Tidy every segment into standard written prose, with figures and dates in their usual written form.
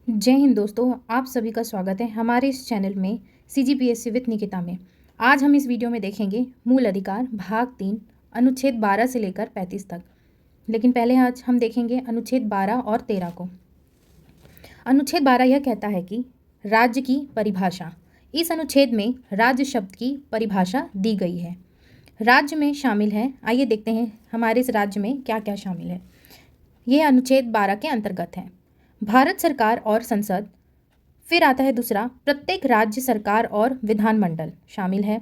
जय हिंद दोस्तों, आप सभी का स्वागत है हमारे इस चैनल में CGPSC विद निकिता में। आज हम इस वीडियो में देखेंगे मूल अधिकार भाग 3 अनुच्छेद 12 से लेकर 35 तक। लेकिन पहले आज हम देखेंगे अनुच्छेद 12 और 13 को। अनुच्छेद 12 यह कहता है कि राज्य की परिभाषा। इस अनुच्छेद में राज्य शब्द की परिभाषा दी गई है। राज्य में शामिल है, आइए देखते हैं हमारे इस राज्य में क्या क्या शामिल है। यह अनुच्छेद 12 के अंतर्गत है। भारत सरकार और संसद। फिर आता है दूसरा, प्रत्येक राज्य सरकार और विधानमंडल शामिल है।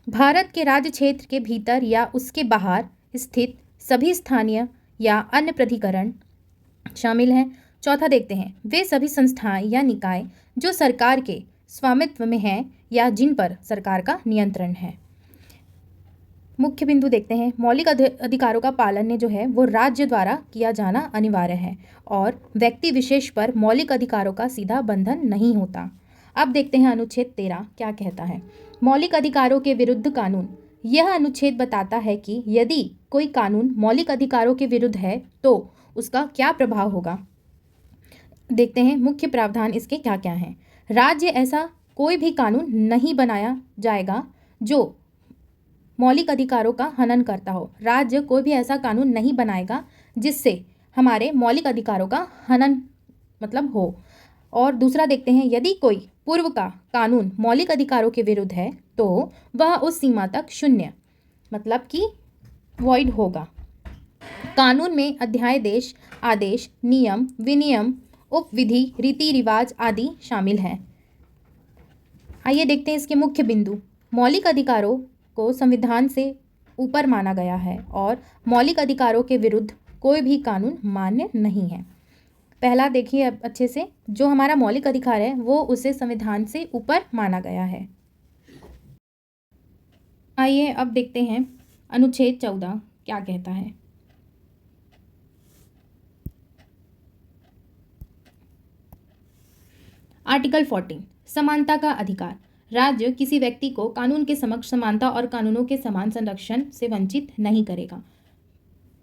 भारत के राज्य क्षेत्र के भीतर या उसके बाहर स्थित सभी स्थानीय या अन्य प्राधिकरण शामिल हैं। चौथा देखते हैं, वे सभी संस्थाएं या निकाय जो सरकार के स्वामित्व में हैं या जिन पर सरकार का नियंत्रण है। मुख्य बिंदु देखते हैं, मौलिक अधिकारों का पालन जो है वो राज्य द्वारा किया जाना अनिवार्य है और व्यक्ति विशेष पर मौलिक अधिकारों का सीधा बंधन नहीं होता। अब देखते हैं अनुच्छेद 13 क्या कहता है। मौलिक अधिकारों के विरुद्ध कानून। यह अनुच्छेद बताता है कि यदि कोई कानून मौलिक अधिकारों के विरुद्ध है तो उसका क्या प्रभाव होगा। देखते हैं मुख्य प्रावधान इसके क्या क्या हैं। राज्य ऐसा कोई भी कानून नहीं बनाया जाएगा जो मौलिक अधिकारों का हनन करता हो। राज्य कोई भी ऐसा कानून नहीं बनाएगा जिससे हमारे मौलिक अधिकारों का हनन हो। और दूसरा देखते हैं, यदि कोई पूर्व का कानून मौलिक अधिकारों के विरुद्ध है तो वह उस सीमा तक शून्य कि वॉइड होगा। कानून में अध्यादेश, आदेश, नियम, विनियम, उपविधि, रीति रिवाज आदि शामिल हैं। आइए देखते हैं इसके मुख्य बिंदु। मौलिक अधिकारों को संविधान से ऊपर माना गया है और मौलिक अधिकारों के विरुद्ध कोई भी कानून मान्य नहीं है। पहला देखिए अब अच्छे से, जो हमारा मौलिक अधिकार है वो उसे संविधान से ऊपर माना गया है। आइए अब देखते हैं अनुच्छेद 14 क्या कहता है। आर्टिकल 14, समानता का अधिकार। राज्य किसी व्यक्ति को कानून के समक्ष समानता और कानूनों के समान संरक्षण से वंचित नहीं करेगा,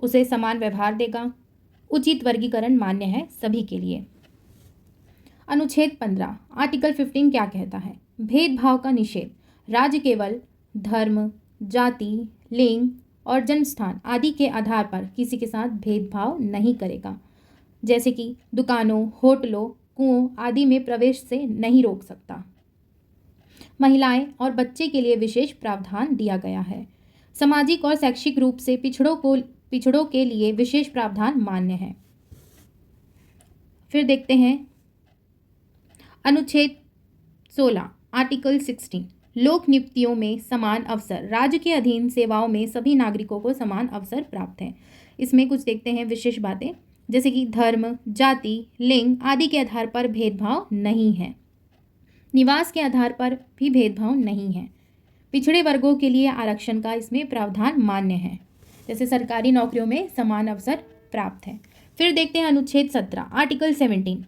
उसे समान व्यवहार देगा। उचित वर्गीकरण मान्य है सभी के लिए। अनुच्छेद 15, आर्टिकल 15 क्या कहता है। भेदभाव का निषेध। राज्य केवल धर्म, जाति, लिंग और जन्मस्थान आदि के आधार पर किसी के साथ भेदभाव नहीं करेगा, जैसे कि दुकानों, होटलों, कुओं आदि में प्रवेश से नहीं रोक सकता। महिलाएं और बच्चे के लिए विशेष प्रावधान दिया गया है। सामाजिक और शैक्षिक रूप से पिछड़ों के लिए विशेष प्रावधान मान्य है। फिर देखते हैं अनुच्छेद 16, आर्टिकल 16, लोक नियुक्तियों में समान अवसर। राज्य के अधीन सेवाओं में सभी नागरिकों को समान अवसर प्राप्त है। इसमें कुछ देखते हैं विशेष बातें, जैसे कि धर्म, जाति, लिंग आदि के आधार पर भेदभाव नहीं है। निवास के आधार पर भी भेदभाव नहीं है। पिछड़े वर्गों के लिए आरक्षण का इसमें प्रावधान मान्य है, जैसे सरकारी नौकरियों में समान अवसर प्राप्त है। फिर देखते हैं अनुच्छेद 17, आर्टिकल 17,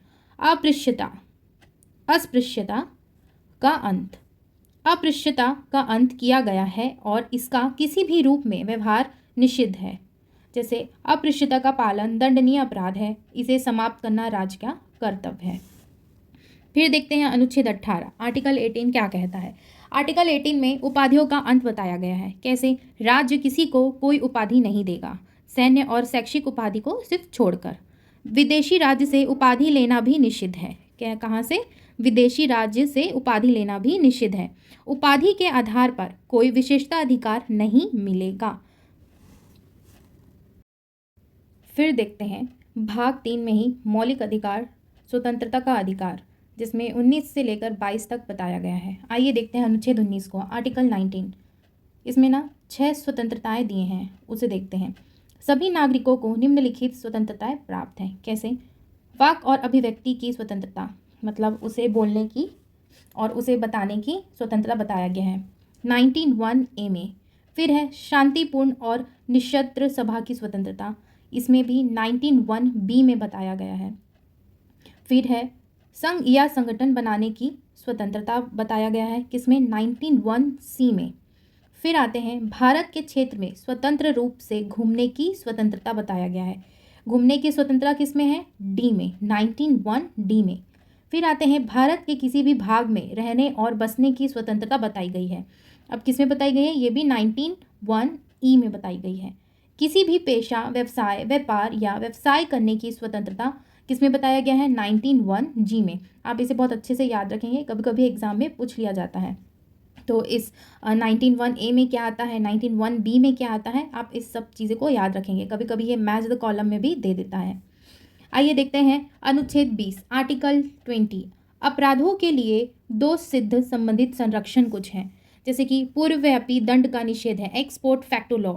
अस्पृश्यता का अंत। अस्पृश्यता का अंत किया गया है और इसका किसी भी रूप में व्यवहार निषिद्ध है। जैसे अस्पृश्यता का पालन दंडनीय अपराध है, इसे समाप्त करना राज्य का कर्तव्य है। फिर देखते हैं अनुच्छेद 18, आर्टिकल 18 क्या कहता है। आर्टिकल 18 में उपाधियों का अंत बताया गया है। कैसे? राज्य किसी को कोई उपाधि नहीं देगा, सैन्य और शैक्षिक उपाधि को सिर्फ छोड़कर। विदेशी राज्य से उपाधि लेना भी निषिद्ध है। क्या, कहाँ से? विदेशी राज्य से उपाधि लेना भी निषिद्ध है। उपाधि के आधार पर कोई विशेषता अधिकार नहीं मिलेगा। फिर देखते हैं भाग 3 में ही मौलिक अधिकार, स्वतंत्रता का अधिकार, जिसमें 19 से लेकर 22 तक बताया गया है। आइए देखते हैं अनुच्छेद 19 को, आर्टिकल 19। इसमें 6 स्वतंत्रताएं दिए हैं, उसे देखते हैं। सभी नागरिकों को निम्नलिखित स्वतंत्रताएं प्राप्त हैं। कैसे? वाक और अभिव्यक्ति की स्वतंत्रता, उसे बोलने की और उसे बताने की स्वतंत्रता बताया गया है 19(1)(a) में। फिर है शांतिपूर्ण और निशस्त्र सभा की स्वतंत्रता, इसमें भी 19(1)(b) में बताया गया है। फिर है संघ या संगठन बनाने की स्वतंत्रता बताया गया है, किसमें? 19(1)(c) में। फिर आते हैं भारत के क्षेत्र में स्वतंत्र रूप से घूमने की स्वतंत्रता बताया गया है। घूमने की स्वतंत्रता किसमें है? डी में, 19(1)(d) में। फिर आते हैं भारत के किसी भी भाग में रहने और बसने की स्वतंत्रता बताई गई है। अब किस में बताई गई है? ये भी 19(1)(e) में बताई गई है। किसी भी पेशा, व्यवसाय, व्यापार या व्यवसाय करने की स्वतंत्रता किस में बताया गया है? 19(1)(g) में। आप इसे बहुत अच्छे से याद रखेंगे, कभी कभी एग्जाम में पूछ लिया जाता है। तो इस 19(1)(a) में क्या आता है, 19(1)(b) में क्या आता है, आप इस सब चीज़ें को याद रखेंगे। कभी कभी ये मैच द कॉलम में भी दे देता है। आइए देखते हैं अनुच्छेद 20 आर्टिकल 20। अपराधों के लिए 2 सिद्ध संबंधित संरक्षण कुछ हैं, जैसे कि पूर्वव्यापी दंड का निषेध है, एक्स पोस्ट फैक्टो लॉ।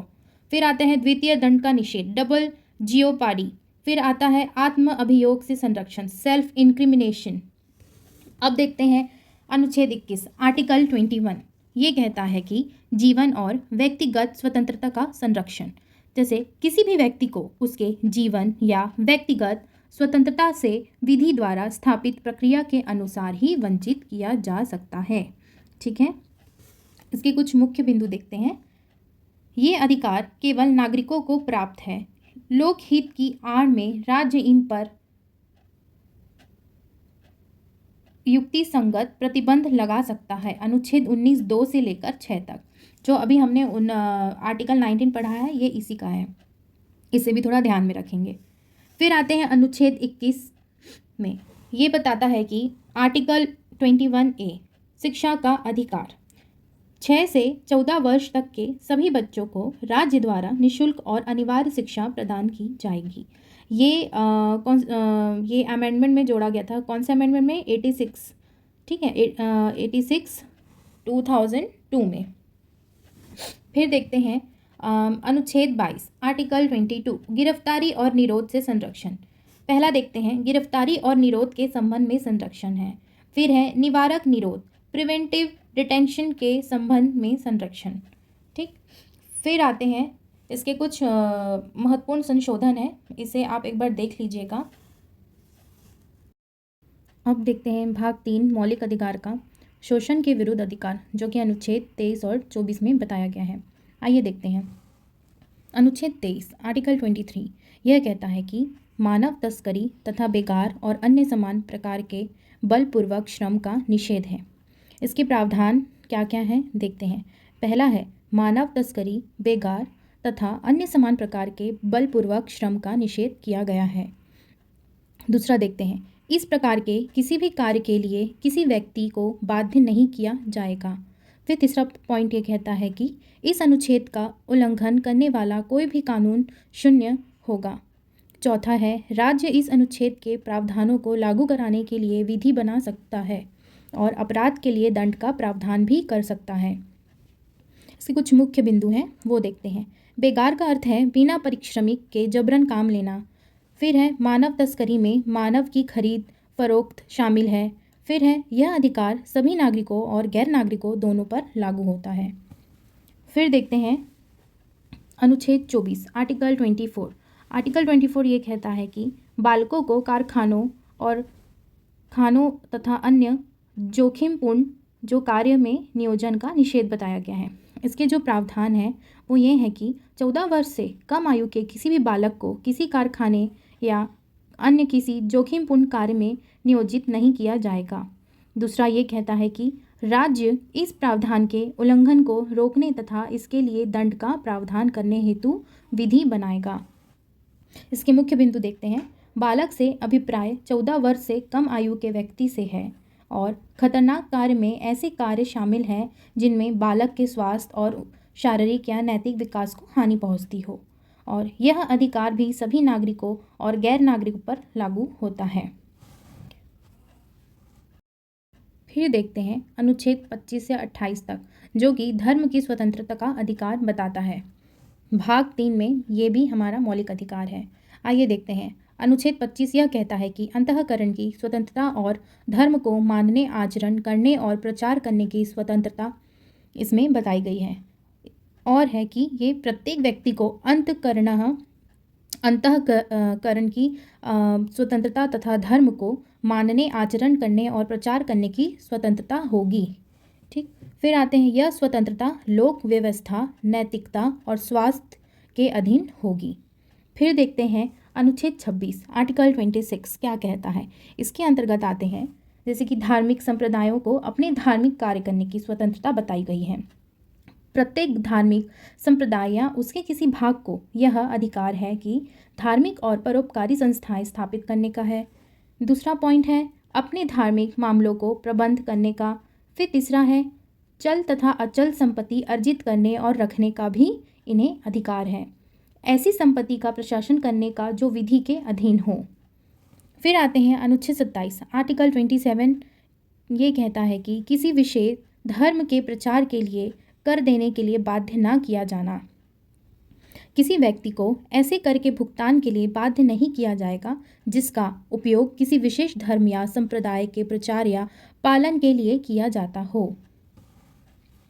फिर आता है द्वितीय दंड का निषेध, डबल जियोपाडी। फिर आता है आत्म अभियोग से संरक्षण, सेल्फ इंक्रिमिनेशन। अब देखते हैं अनुच्छेद 21 आर्टिकल 21। ये कहता है कि जीवन और व्यक्तिगत स्वतंत्रता का संरक्षण, जैसे किसी भी व्यक्ति को उसके जीवन या व्यक्तिगत स्वतंत्रता से विधि द्वारा स्थापित प्रक्रिया के अनुसार ही वंचित किया जा सकता है। ठीक है, इसके कुछ मुख्य बिंदु देखते हैं। ये अधिकार केवल नागरिकों को प्राप्त है। लोकहित की आड़ में राज्य इन पर युक्ति संगत प्रतिबंध लगा सकता है। अनुच्छेद 19(2) से लेकर 6 तक, जो अभी हमने आर्टिकल 19 पढ़ा है, ये इसी का है, इसे भी थोड़ा ध्यान में रखेंगे। फिर आते हैं अनुच्छेद 21 में, ये बताता है कि आर्टिकल 21(a) शिक्षा का अधिकार। 6 से 14 वर्ष तक के सभी बच्चों को राज्य द्वारा निःशुल्क और अनिवार्य शिक्षा प्रदान की जाएगी। ये ये अमेंडमेंट में जोड़ा गया था। कौन से अमेंडमेंट में? 86, ठीक है, 86 2002 में। फिर देखते हैं अनुच्छेद 22 आर्टिकल 22 गिरफ्तारी और निरोध से संरक्षण। पहला देखते हैं गिरफ्तारी और निरोध के संबंध में संरक्षण है। फिर है निवारक निरोध, प्रिवेंटिव डिटेंशन के संबंध में संरक्षण। ठीक, फिर आते हैं इसके कुछ महत्वपूर्ण संशोधन है, इसे आप एक बार देख लीजिएगा। अब देखते हैं भाग 3 मौलिक अधिकार का शोषण के विरुद्ध अधिकार, जो कि अनुच्छेद 23 और 24 में बताया गया है। आइए देखते हैं अनुच्छेद 23 आर्टिकल 23। यह कहता है कि मानव तस्करी तथा बेगार और अन्य समान प्रकार के बलपूर्वक श्रम का निषेध है। इसके प्रावधान क्या क्या हैं देखते हैं। पहला है मानव तस्करी, बेगार तथा अन्य समान प्रकार के बलपूर्वक श्रम का निषेध किया गया है। दूसरा देखते हैं इस प्रकार के किसी भी कार्य के लिए किसी व्यक्ति को बाध्य नहीं किया जाएगा। फिर तीसरा पॉइंट ये कहता है कि इस अनुच्छेद का उल्लंघन करने वाला कोई भी कानून शून्य होगा। चौथा है राज्य इस अनुच्छेद के प्रावधानों को लागू कराने के लिए विधि बना सकता है और अपराध के लिए दंड का प्रावधान भी कर सकता है। इसके कुछ मुख्य बिंदु हैं, वो देखते हैं। बेगार का अर्थ है बिना परिश्रमिक के जबरन काम लेना। फिर है मानव तस्करी में मानव की खरीद फरोख्त शामिल है। फिर है यह अधिकार सभी नागरिकों और गैर नागरिकों दोनों पर लागू होता है। फिर देखते हैं अनुच्छेद 24 आर्टिकल 24। आर्टिकल 24 ये कहता है कि बालकों को कारखानों और खानों तथा अन्य जोखिमपूर्ण जो कार्य में नियोजन का निषेध बताया गया है। इसके जो प्रावधान है वो ये है कि 14 वर्ष से कम आयु के किसी भी बालक को किसी कारखाने या अन्य किसी जोखिमपूर्ण कार्य में नियोजित नहीं किया जाएगा। दूसरा ये कहता है कि राज्य इस प्रावधान के उल्लंघन को रोकने तथा इसके लिए दंड का प्रावधान करने हेतु विधि बनाएगा। इसके मुख्य बिंदु देखते हैं। बालक से अभिप्राय 14 वर्ष से कम आयु के व्यक्ति से है और खतरनाक कार्य में ऐसे कार्य शामिल हैं जिनमें बालक के स्वास्थ्य और शारीरिक या नैतिक विकास को हानि पहुंचती हो, और यह अधिकार भी सभी नागरिकों और गैर नागरिकों पर लागू होता है। फिर देखते हैं अनुच्छेद 25 से 28 तक, जो कि धर्म की स्वतंत्रता का अधिकार बताता है। भाग 3 में ये भी हमारा मौलिक अधिकार है। आइए देखते हैं। अनुच्छेद 25 यह कहता है कि अंतःकरण की स्वतंत्रता और धर्म को मानने, आचरण करने और प्रचार करने की स्वतंत्रता इसमें बताई गई है, और है कि ये प्रत्येक व्यक्ति को अंतःकरण की स्वतंत्रता तथा धर्म को मानने, आचरण करने और प्रचार करने की स्वतंत्रता होगी। ठीक, फिर आते हैं यह स्वतंत्रता लोक व्यवस्था, नैतिकता और स्वास्थ्य के अधीन होगी। फिर देखते हैं अनुच्छेद 26 आर्टिकल 26 क्या कहता है। इसके अंतर्गत आते हैं जैसे कि धार्मिक संप्रदायों को अपने धार्मिक कार्य करने की स्वतंत्रता बताई गई है। प्रत्येक धार्मिक संप्रदाय या उसके किसी भाग को यह अधिकार है कि धार्मिक और परोपकारी संस्थाएं स्थापित करने का है। दूसरा पॉइंट है अपने धार्मिक मामलों को प्रबंध करने का। फिर तीसरा है चल तथा अचल संपत्ति अर्जित करने और रखने का भी इन्हें अधिकार है, ऐसी संपत्ति का प्रशासन करने का जो विधि के अधीन हो। फिर आते हैं अनुच्छेद 27 आर्टिकल 27। ये कहता है कि किसी विशेष धर्म के प्रचार के लिए कर देने के लिए बाध्य न किया जाना। किसी व्यक्ति को ऐसे कर के भुगतान के लिए बाध्य नहीं किया जाएगा जिसका उपयोग किसी विशेष धर्म या संप्रदाय के प्रचार या पालन के लिए किया जाता हो।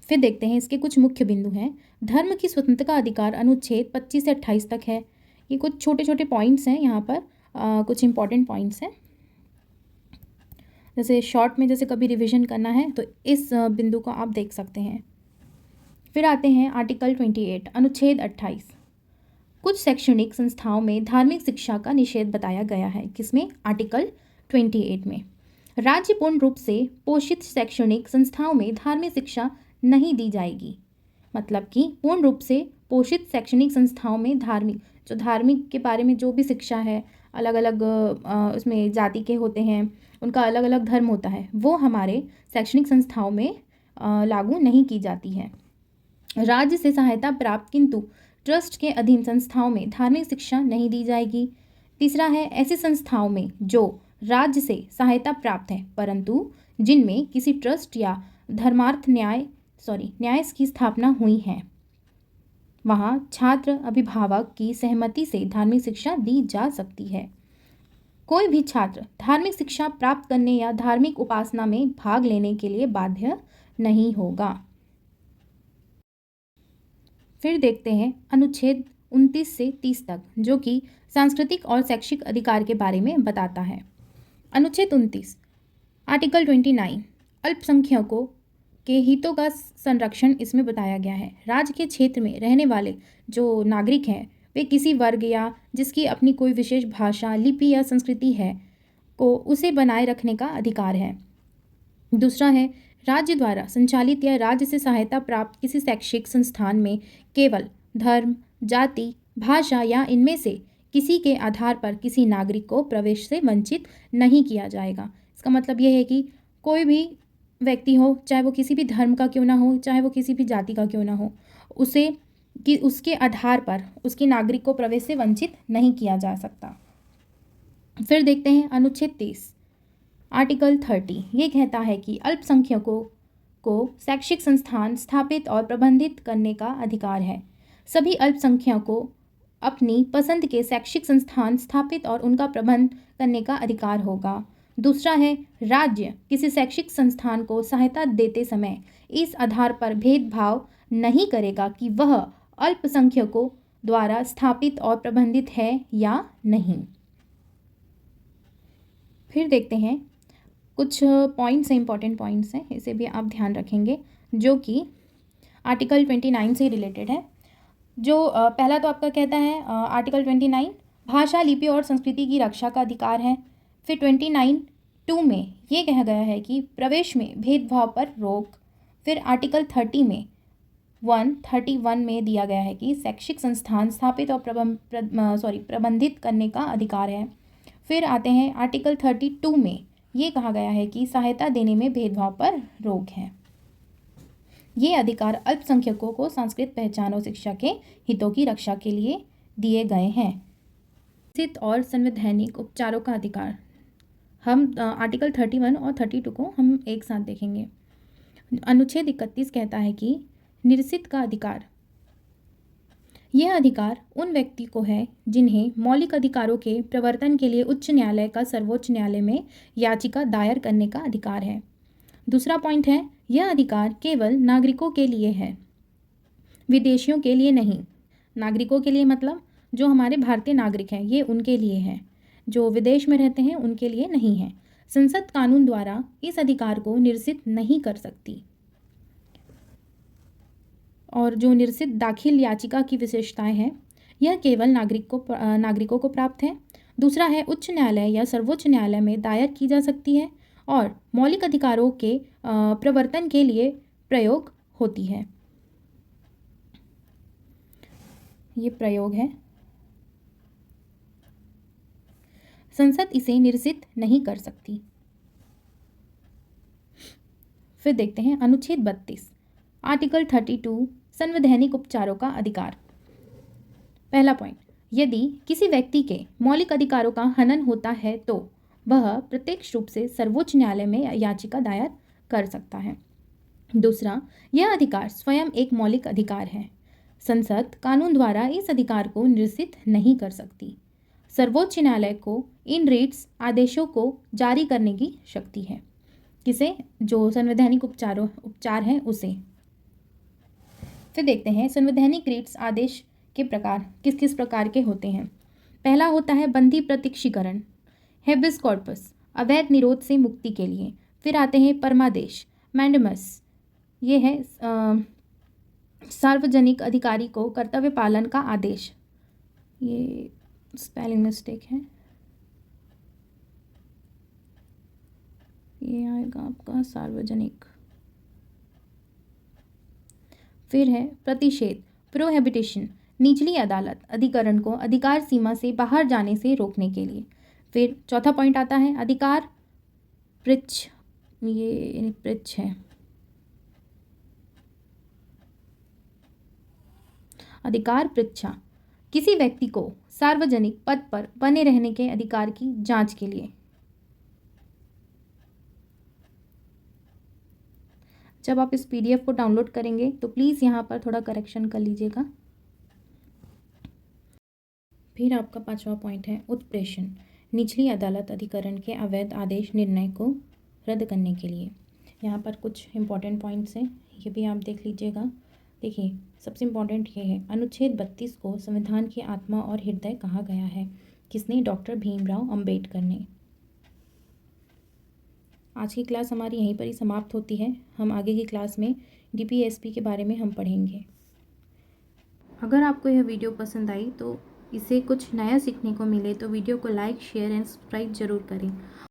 फिर देखते हैं इसके कुछ मुख्य बिंदु हैं। धर्म की स्वतंत्रता का अधिकार अनुच्छेद 25 से 28 तक है। ये कुछ छोटे छोटे पॉइंट्स हैं, यहाँ पर कुछ इंपॉर्टेंट पॉइंट्स हैं। जैसे शॉर्ट में जैसे कभी रिवीजन करना है तो इस बिंदु को आप देख सकते हैं। फिर आते हैं आर्टिकल 28 अनुच्छेद 28। कुछ शैक्षणिक संस्थाओं में धार्मिक शिक्षा का निषेध बताया गया है। किसमें? आर्टिकल 28 में। राज्य पूर्ण रूप से पोषित शैक्षणिक संस्थाओं में धार्मिक शिक्षा नहीं दी जाएगी। मतलब कि पूर्ण रूप से पोषित शैक्षणिक संस्थाओं में धार्मिक के बारे में जो भी शिक्षा है, अलग अलग उसमें जाति के होते हैं, उनका अलग अलग धर्म होता है, वो हमारे शैक्षणिक संस्थाओं में लागू नहीं की जाती है। राज्य से सहायता प्राप्त किंतु ट्रस्ट के अधीन संस्थाओं में धार्मिक शिक्षा नहीं दी जाएगी। तीसरा है ऐसी संस्थाओं में जो राज्य से सहायता प्राप्त है परंतु जिनमें किसी ट्रस्ट या धर्मार्थ न्याय की स्थापना हुई है, वहाँ छात्र अभिभावक की सहमति से धार्मिक शिक्षा दी जा सकती है। कोई भी छात्र धार्मिक शिक्षा प्राप्त करने या धार्मिक उपासना में भाग लेने के लिए बाध्य नहीं होगा। फिर देखते हैं अनुच्छेद 29 से 30 तक, जो कि सांस्कृतिक और शैक्षिक अधिकार के बारे में बताता है। अनुच्छेद 29 आर्टिकल 29 अल्पसंख्यकों के हितों का संरक्षण इसमें बताया गया है। राज्य के क्षेत्र में रहने वाले जो नागरिक हैं वे किसी वर्ग या जिसकी अपनी कोई विशेष भाषा, लिपि या संस्कृति है को उसे बनाए रखने का अधिकार है। दूसरा है राज्य द्वारा संचालित या राज्य से सहायता प्राप्त किसी शैक्षिक संस्थान में केवल धर्म, जाति, भाषा या इनमें से किसी के आधार पर किसी नागरिक को प्रवेश से वंचित नहीं किया जाएगा। इसका मतलब यह है कि कोई भी व्यक्ति हो, चाहे वो किसी भी धर्म का क्यों ना हो, चाहे वो किसी भी जाति का क्यों ना हो, उसके आधार पर उसके नागरिक को प्रवेश से वंचित नहीं किया जा सकता। फिर देखते हैं अनुच्छेद 30 आर्टिकल 30। ये कहता है कि अल्पसंख्यकों को शैक्षिक संस्थान स्थापित और प्रबंधित करने का अधिकार है। सभी अल्पसंख्यकों को अपनी पसंद के शैक्षिक संस्थान स्थापित और उनका प्रबंध करने का अधिकार होगा। दूसरा है राज्य किसी शैक्षिक संस्थान को सहायता देते समय इस आधार पर भेदभाव नहीं करेगा कि वह अल्पसंख्यकों द्वारा स्थापित और प्रबंधित है या नहीं। फिर देखते हैं कुछ पॉइंट्स हैं, इंपॉर्टेंट पॉइंट्स हैं, इसे भी आप ध्यान रखेंगे, जो कि आर्टिकल 29 से रिलेटेड है। जो पहला तो आपका कहता है आर्टिकल 29 भाषा, लिपि और संस्कृति की रक्षा का अधिकार है। फिर 29(2) में ये कहा गया है कि प्रवेश में भेदभाव पर रोक। फिर आर्टिकल 30 में 131 में दिया गया है कि शैक्षिक संस्थान स्थापित और प्रबंधित करने का अधिकार है। फिर आते हैं आर्टिकल 32 में ये कहा गया है कि सहायता देने में भेदभाव पर रोक है। ये अधिकार अल्पसंख्यकों को सांस्कृतिक पहचान और शिक्षा के हितों की रक्षा के लिए दिए गए हैं। निश्चित और संवैधानिक उपचारों का अधिकार, हम आर्टिकल 31 और 32 को हम एक साथ देखेंगे। अनुच्छेद 31 कहता है कि निश्चित का अधिकार, यह अधिकार उन व्यक्ति को है जिन्हें मौलिक अधिकारों के प्रवर्तन के लिए उच्च न्यायालय का सर्वोच्च न्यायालय में याचिका दायर करने का अधिकार है। दूसरा पॉइंट है यह अधिकार केवल नागरिकों के लिए है, विदेशियों के लिए नहीं। नागरिकों के लिए मतलब जो हमारे भारतीय नागरिक हैं ये उनके लिए है, जो विदेश में रहते हैं उनके लिए नहीं है। संसद कानून द्वारा इस अधिकार को निरसित नहीं कर सकती। और जो निरसित दाखिल याचिका की विशेषताएं हैं यह केवल नागरिकों को प्राप्त है। दूसरा है उच्च न्यायालय या सर्वोच्च न्यायालय में दायर की जा सकती है और मौलिक अधिकारों के प्रवर्तन के लिए प्रयोग होती है। ये प्रयोग है। संसद इसे निरसित नहीं कर सकती। फिर देखते हैं अनुच्छेद 32 आर्टिकल 32 संवैधानिक उपचारों का अधिकार। पहला पॉइंट, यदि किसी व्यक्ति के मौलिक अधिकारों का हनन होता है तो वह प्रत्यक्ष रूप से सर्वोच्च न्यायालय में याचिका दायर कर सकता है। दूसरा, यह अधिकार स्वयं एक मौलिक अधिकार है। संसद कानून द्वारा इस अधिकार को निरसित नहीं कर सकती। सर्वोच्च न्यायालय को इन रिट्स आदेशों को जारी करने की शक्ति है। किसे? जो संवैधानिक उपचार हैं उसे। फिर देखते हैं संवैधानिक रिट्स आदेश के प्रकार किस किस प्रकार के होते हैं। पहला होता है बंदी प्रत्यक्षीकरण, हेबिस कॉर्पस, अवैध निरोध से मुक्ति के लिए। फिर आते हैं परमादेश, मैंडेमस, ये है सार्वजनिक अधिकारी को कर्तव्य पालन का आदेश। ये स्पेलिंग मिस्टेक है, ये आएगा आपका सार्वजनिक। फिर है प्रतिषेध, प्रोहिबिटेशन, निचली अदालत अधिकरण को अधिकार सीमा से बाहर जाने से रोकने के लिए। फिर चौथा पॉइंट आता है अधिकार पृच्छ, ये पृच्छ है, अधिकार पृच्छा, किसी व्यक्ति को सार्वजनिक पद पर बने रहने के अधिकार की जांच के लिए। जब आप इस पीडीएफ को डाउनलोड करेंगे तो प्लीज़ यहाँ पर थोड़ा करेक्शन कर लीजिएगा। फिर आपका पांचवा पॉइंट है उत्प्रेषण, निचली अदालत अधिकरण के अवैध आदेश निर्णय को रद्द करने के लिए। यहाँ पर कुछ इंपॉर्टेंट पॉइंट्स हैं, ये भी आप देख लीजिएगा। देखिए, सबसे इम्पॉर्टेंट ये है अनुच्छेद 32 को संविधान की आत्मा और हृदय कहा गया है। किसने? डॉक्टर भीमराव अंबेडकर ने। आज की क्लास हमारी यहीं पर ही समाप्त होती है। हम आगे की क्लास में डीपीएसपी के बारे में हम पढ़ेंगे। अगर आपको यह वीडियो पसंद आई तो इसे कुछ नया सीखने को मिले तो वीडियो को लाइक, शेयर एंड सब्सक्राइब जरूर करें।